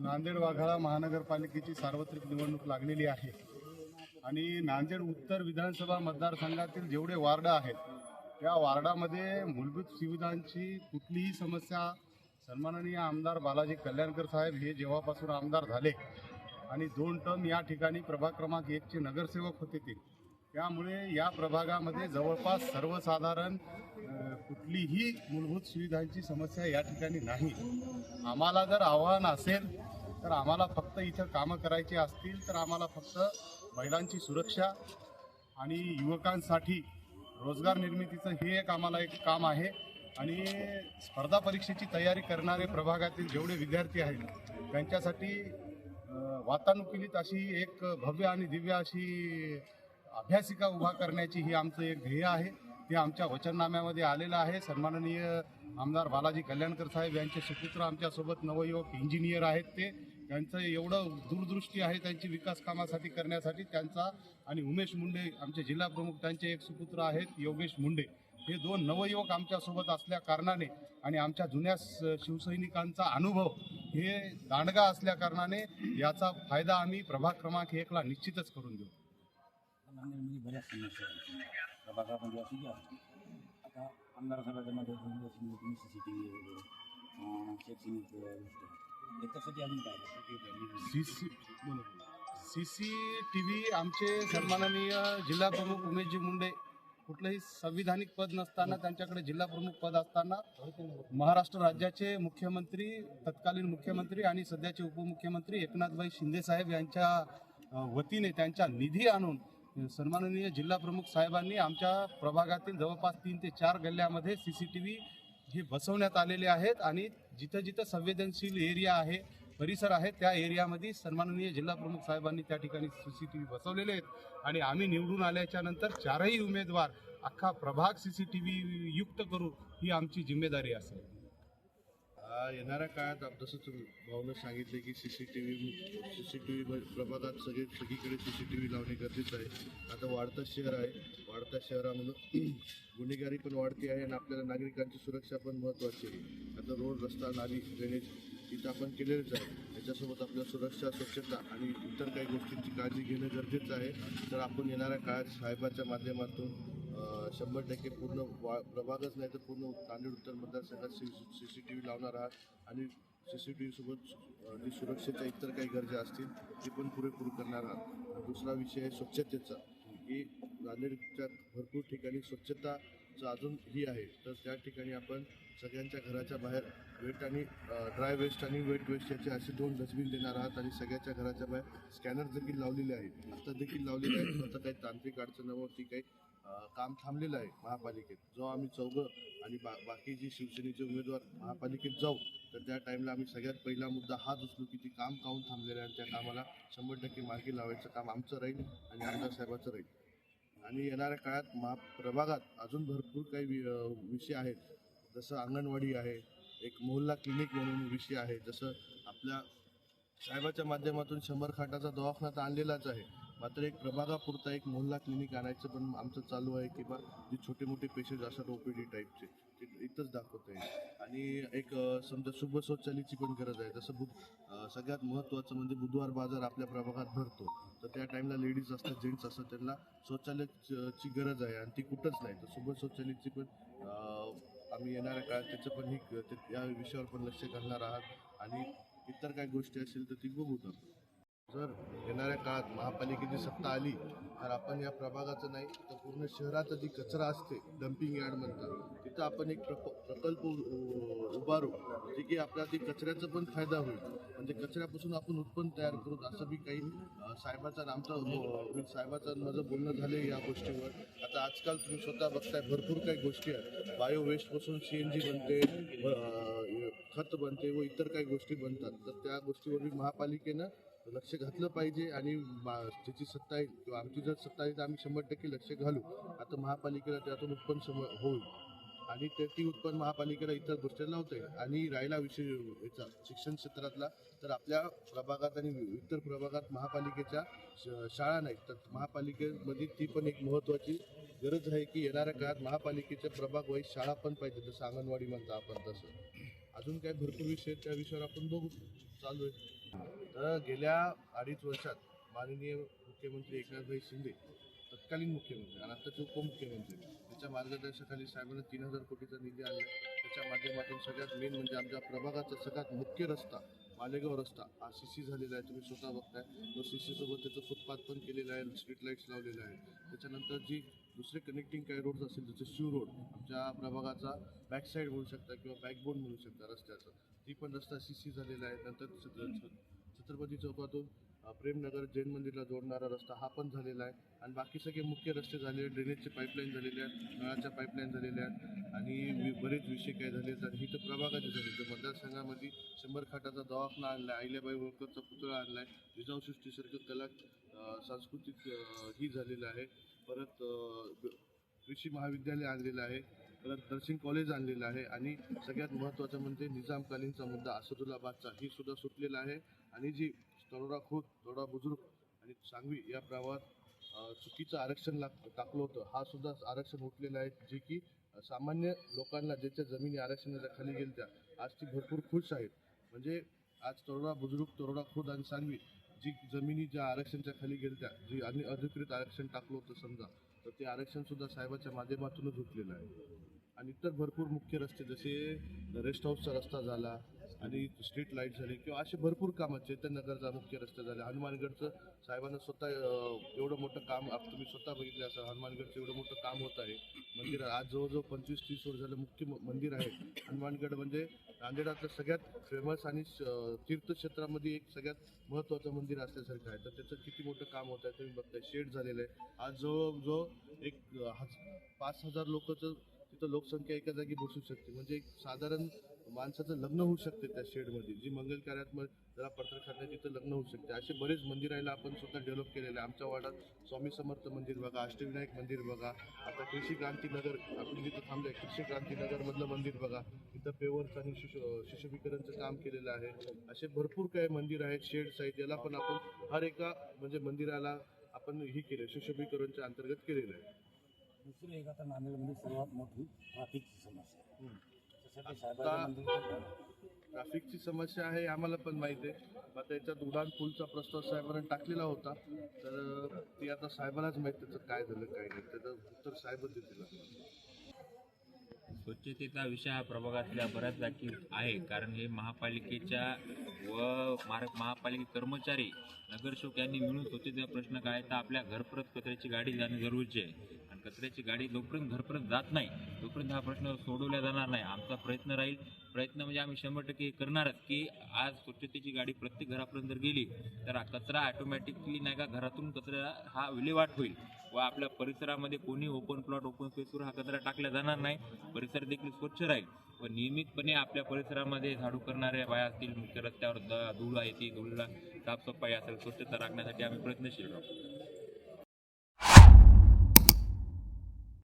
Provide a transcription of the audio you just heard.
नांदेड वाघाळा महानगरपालिकेची सार्वत्रिक निवडणूक लागलेली आहे आणि नांदेड उत्तर विधानसभा मतदारसंघातील जेवढे वार्ड आहेत त्या वार्डामध्ये मूलभूत सुविधांची कुठलीही समस्या सन्माननीय आमदार बालाजी कल्याणकर साहेब हे जेव्हापासून आमदार झाले आणि 2 टर्म या ठिकाणी प्रभाग क्रमांक 1चे नगरसेवक होते ते, त्यामुळे या प्रभागामध्ये जवळपास सर्वसाधारण कुठलीही मूलभूत सुविधांची समस्या या ठिकाणी नाही। आम्हाला जर आव्हान असेल तर आम्हाला फक्त इथं कामं करायची असतील तर आम्हाला फक्त महिलांची सुरक्षा आणि युवकांसाठी रोजगार निर्मितीचं हे आम्हाला एक काम आहे। आणि स्पर्धा परीक्षेची तयारी करणारे प्रभागातील जेवढे विद्यार्थी आहेत त्यांच्यासाठी वातानुकूलित अशी एक भव्य आणि दिव्य अशी अभ्यासिका उभा करण्याची ही आमचं एक ध्येय आहे। ते आमच्या वचननाम्यामध्ये आलेलं आहे। सन्माननीय आमदार बालाजी कल्याणकर साहेब यांचे सुपुत्र आमच्यासोबत नवयुवक इंजिनियर आहेत, त्यांचं एवढं दूरदृष्टी आहे त्यांची विकास कामासाठी करण्यासाठी त्यांचा, आणि उमेश मुंडे आमचे जिल्हा प्रमुख त्यांचे एक सुपुत्र आहेत योगेश मुंडे, हे 2 नवयुवक आमच्यासोबत असल्या कारणाने आणि आमच्या जुन्या शिवसैनिकांचा अनुभव हे दांडगा असल्या कारणाने याचा फायदा आम्ही प्रभाग क्रमांक 1ला निश्चितच करून देऊ। नांदेडमध्ये बऱ्याच समस्या आहेत प्रभागामध्ये अशी आहे। आता आमदार साहेबांच्या माध्यमातून CCTV वगैरे शैक्षणिक गोष्ट याच्यासाठी अजून काय CCTV आमचे सन्माननीय जिल्हा प्रमुख उमेशजी मुंडे कुठलंही संविधानिक पद नसताना त्यांच्याकडे जिल्हा प्रमुख पद असताना महाराष्ट्र राज्याचे मुख्यमंत्री, तत्कालीन मुख्यमंत्री आणि सध्याचे उपमुख्यमंत्री एकनाथभाई शिंदे साहेब यांच्या वतीने त्यांचा निधी आणून सन्माननीय जिल्हा प्रमुख साहेबांनी आमच्या प्रभागातील जवळपास 3 ते 4 गल्ल्यामध्ये CCTV हे बसवण्यात आलेले आहेत आणि जिथं जिथं संवेदनशील एरिया आहे, परिसर आहे, त्या एरियामध्ये सन्माननीय जिल्हा प्रमुख साहेबांनी त्या ठिकाणी CCTV बसवलेले आहेत। आणि आम्ही निवडून आल्याच्या नंतर 4ही उमेदवार अख्खा प्रभाग CCTV युक्त करू ही आमची जिम्मेदारी असेल। येणाऱ्या काळात जसं तुम्ही भाऊनं सांगितले की CCTV प्रभागात सगळीकडे CCTV लावणे गरजेचं आहे। आता वाढतं शहर आहे, वाढत्या शहरामधून गुन्हेगारी पण वाढती आहे आणि आपल्याला नागरिकांची सुरक्षा पण महत्त्वाची आहे। आता रोड, रस्ता, नाली, ड्रेनेज इथं आपण केलेलंच आहे, याच्यासोबत आपल्या सुरक्षा, स्वच्छता आणि इतर काही गोष्टींची काळजी घेणं गरजेचं आहे। तर आपण येणाऱ्या काळात साहेबाच्या माध्यमातून 100% पूर्ण प्रभागच नाही तर पूर्ण नांदेड उत्तर मतदारसंघात CCTV लावणार आहात आणि CCTV सोबत जी सुरक्षेच्या इतर काही गरजा असतील ते पण पुरेपूर करणार आहात। दुसरा विषय आहे स्वच्छतेचा, की नांदेडच्या भरपूर ठिकाणी स्वच्छताचं अजून ही आहे, तर त्या ठिकाणी आपण सगळ्यांच्या घराच्या बाहेर वेट आणि ड्राय वेस्ट आणि वेट वेस्ट याचे असे 2 डस्टबिन देणार आहात आणि सगळ्याच्या घराच्या बाहेर स्कॅनर देखील लावलेले आहेत, आता देखील लावलेले आहेत। आता काही तांत्रिक अडचणीवरती काही काम थांबलेलं आहे महापालिकेत। जो आम्ही चौघं आणि बाकी जी शिवसेनेचे उमेदवार महापालिकेत जाऊ तर त्या टाईमला आम्ही सगळ्यात पहिला मुद्दा हाच उचलू की ती काम काहून थांबलेलं आहे आणि त्या कामाला 100% मार्गी लावायचं काम आमचं राहील आणि आमदार साहेबाचं राहील। आणि येणाऱ्या काळात प्रभागात अजून भरपूर काही विषय आहेत, जसं अंगणवाडी आहे, एक मोहल्ला क्लिनिक म्हणून विषय आहे, जसं आपल्या साहेबाच्या माध्यमातून 100 खाटाचा दवाखाना तर आणलेलाच आहे, मात्र एक प्रभागापुरता एक मोहल्ला क्लिनिक आणायचं पण आमचं चालू आहे किंवा जे छोटे मोठे पेशंट असतात OPD टाईपचे ते इथंच दाखवत आहे। आणि एक समजा शुभ शौचालयाची पण गरज आहे, जसं सगळ्यात महत्त्वाचं म्हणजे बुधवार बाजार आपल्या प्रभागात भरतो, तर त्या टाईमला लेडीज असतात, जेंट्स असतात, त्यांना शौचालयाची गरज आहे आणि ती कुठंच नाही, तर शुभ शौचालयाची पण आम्ही येणाऱ्या काळात त्याचं पण या विषयावर पण लक्ष घालणार आहात आणि इतर काही गोष्टी असतील तर ती बघू। जर येणाऱ्या काळात महापालिकेची सत्ता आली तर आपण या प्रभागाचं नाही तर पूर्ण शहराचा जी कचरा असते, डम्पिंग यार्ड म्हणतात, तिथं आपण एक प्रकल्प उभारू जे की आपल्या ती कचऱ्याचा पण फायदा होईल, म्हणजे कचऱ्यापासून आपण उत्पन्न तयार करू। असं बी काही साहेबाचं माझं बोलणं झालं या गोष्टीवर। आता आजकाल तुम्ही स्वतः बघताय भरपूर काही गोष्टी आहेत, बायो वेस्टपासून CNG बनते, खत बनते व इतर काही गोष्टी बनतात, तर त्या गोष्टीवर बी महापालिकेनं लक्ष घातलं पाहिजे आणि ज्याची सत्ता येईल किंवा आमची जर सत्ता येईल तर आम्ही 100% लक्ष घालू। आता महापालिकेला त्यातून उत्पन्न होईल आणि ती उत्पन्न महापालिकेला इतर गोष्टी लावता येईल। आणि राहिला विषय याचा शिक्षण क्षेत्रातला, तर आपल्या प्रभागात आणि इतर प्रभागात महापालिकेच्या शाळा नाहीत, तर महापालिकेमध्ये ती पण एक महत्त्वाची गरज आहे की येणाऱ्या काळात महापालिकेच्या प्रभाग वाईज शाळा पण पाहिजे, जसं अंगणवाडी म्हणता आपण तसं। अजून काही भरपूर विषय त्या विषयावर आपण बघू, चालू आहे. तर गेल्या 2.5 वर्षात माननीय मुख्यमंत्री एकनाथभाई शिंदे तत्कालीन मुख्यमंत्री आणि आत्ताचे उपमुख्यमंत्री त्याच्या मार्गदर्शनाखाली साहेबांना 3,000 कोटीचा निधी आणला. त्याच्या माध्यमातून सगळ्यात मेन म्हणजे आमच्या प्रभागाचा सगळ्यात मुख्य रस्ता मालेगाव रस्ता हा CC झालेला आहे. तुम्ही स्वतः बघताय. तो CC सोबत त्याचं फुटपाथ पण केलेलं आहे, स्ट्रीट लाईट्स लावलेले आहे. त्याच्यानंतर जी दुसरे कनेक्टिंग काही रोड्स असतील जसे शिव रोड आमच्या प्रभागाचा बॅक साईड म्हणू शकता किंवा बॅकबोन म्हणू शकता रस्त्याचं, ती पण रस्ता CC झालेला आहे. नंतर छत्रपती चौकातून प्रेमनगर जैन मंदिरला जोडणारा रस्ता हा पण झालेला आहे. आणि बाकी सगळे मुख्य रस्ते झालेले, ड्रेनेजचे पाईपलाईन झालेले आहेत, नळाच्या पाईपलाईन झालेल्या आहेत आणि बरेच विषय काय झाले आहेत. आणि इथं प्रभागाचे झाले तर मतदारसंघामध्ये 100 खाटाचा दवाखाना आणला आहे, अहिल्याबाई होळकरचा पुतळा आणला आहे, जिजाऊ सृष्टीसारखं कला सांस्कृतिक ही झालेलं आहे. परत कृषी महाविद्यालय आणलेलं आहे, परत नर्सिंग कॉलेज आणलेलं आहे आणि सगळ्यात महत्त्वाचं म्हणजे निजामकालीनचा मुद्दा असदुल्लाबादचा ही सुद्धा सुटलेला आहे. आणि जी तरोडा खुर्द, तरोडा बुजुर्ग आणि सांगवी या प्रभागात चुकीचं आरक्षण टाकलं होतं, हा सुद्धा आरक्षण उठलेलं आहे. जे की सामान्य लोकांना ज्याच्या जमिनी आरक्षणाच्या खाली गेल्या आज ती भरपूर खुश आहेत. म्हणजे आज तरोडा बुजुर्ग, तरोडा खुर्द आणि सांगवी जी जमिनी ज्या आरक्षणच्या खाली गेल्या, जी अधिकृत आरक्षण टाकलं होतं समजा, तर ते आरक्षण सुद्धा साहेबाच्या माध्यमातूनच उठलेलं आहे. आणि इतर भरपूर मुख्य रस्ते जसे रेस्ट हाऊसचा रस्ता झाला आणि स्ट्रीट लाईट झाली किंवा असे भरपूर कामं, चैतन्यनगरचा मुख्य रस्ता झाला, हनुमानगडचं साहेबांना स्वतः एवढं मोठं काम तुम्ही स्वतः बघितलं असं हनुमानगडचं एवढं मोठं काम होत आहे. मंदिर आज जवळजवळ 25-30 वर्ष झालं मुख्य मंदिर आहे. हनुमानगड म्हणजे नांदेडातलं सगळ्यात फेमस आणि तीर्थक्षेत्रामध्ये एक सगळ्यात महत्त्वाचं मंदिर असल्यासारखं आहे. तर त्याचं किती मोठं काम होत आहे तुम्ही बघताय. शेड झालेलं आहे. आज जवळजवळ एक 5,000 लोकांचं तिथं लोकसंख्या एका जागी बसू शकते. म्हणजे एक साधारण माणसाचं लग्न होऊ शकते त्या शेडमध्ये, जी मंगल कार्यात जरा पत्रकार तिथं लग्न होऊ शकते. असे बरेच मंदिराला आपण स्वतः डेव्हलप केलेले आहे. आमच्या वाड्यात स्वामी समर्थ मंदिर बघा, अष्टविनायक मंदिर बघा, आता कृषी क्रांतीनगर आपण जिथं थांबलोय कृषी क्रांतीनगरमधलं मंदिर बघा, तिथं पेवर्स आणि सुशोभीकरणचं काम केलेलं आहे. असे भरपूर काही मंदिर आहेत, शेड्स आहेत, याला पण आपण हर एका म्हणजे मंदिराला आपण ही केलं सुशोभीकरणच्या अंतर्गत केलेलं आहे. दुसरं एक आता नांदेडमध्ये सर्वात मोठी ट्रॅफिकची समस्या आहे. त्यासाठी आता साहेबांच्या ट्रॅफिकची समस्या आहे आम्हाला पण माहिती आहे. आता याच्यात उडान पूलचा प्रस्ताव साहेबांना टाकलेला होता, तर ती आता साहेबांनाच माहीत त्याचं काय झालं काय नाही, त्याचं उत्तर साहेबच देतील. स्वच्छतेचा विषय हा प्रभागातल्या बऱ्याच जागी आहे, कारण हे महापालिकेच्या व महापालिका कर्मचारी नगरसेवक यांनी मिळून स्वच्छतेचा प्रश्न काय तर आपल्या घरपर्यंत कचऱ्याची गाडी जाणं जरुरीची आहे. आणि कचऱ्याची गाडी जोपर्यंत घरपर्यंत जात नाही तोपर्यंत हा प्रश्न सोडवला जाणार नाही. आमचा प्रयत्न राहील, प्रयत्न म्हणजे आम्ही 100% करणारच की आज स्वच्छतेची गाडी प्रत्येक घरापर्यंत जर गेली तर हा कचरा ऑटोमॅटिकली नाही का घरातून कचरा हा विल्हेवाट होईल व आपल्या परिसरामध्ये कोणी ओपन प्लॉट ओपन स्पेसवर हा कचरा टाकला जाणार नाही. परिसर देखील स्वच्छ राहील व नियमितपणे आपल्या परिसरामध्ये झाडू करणाऱ्या बाया असतील, मुख्य रस्त्यावर धूळ आहे ती धूळला साफसफाई असेल स्वच्छता राखण्यासाठी आम्ही प्रयत्नशील राहू.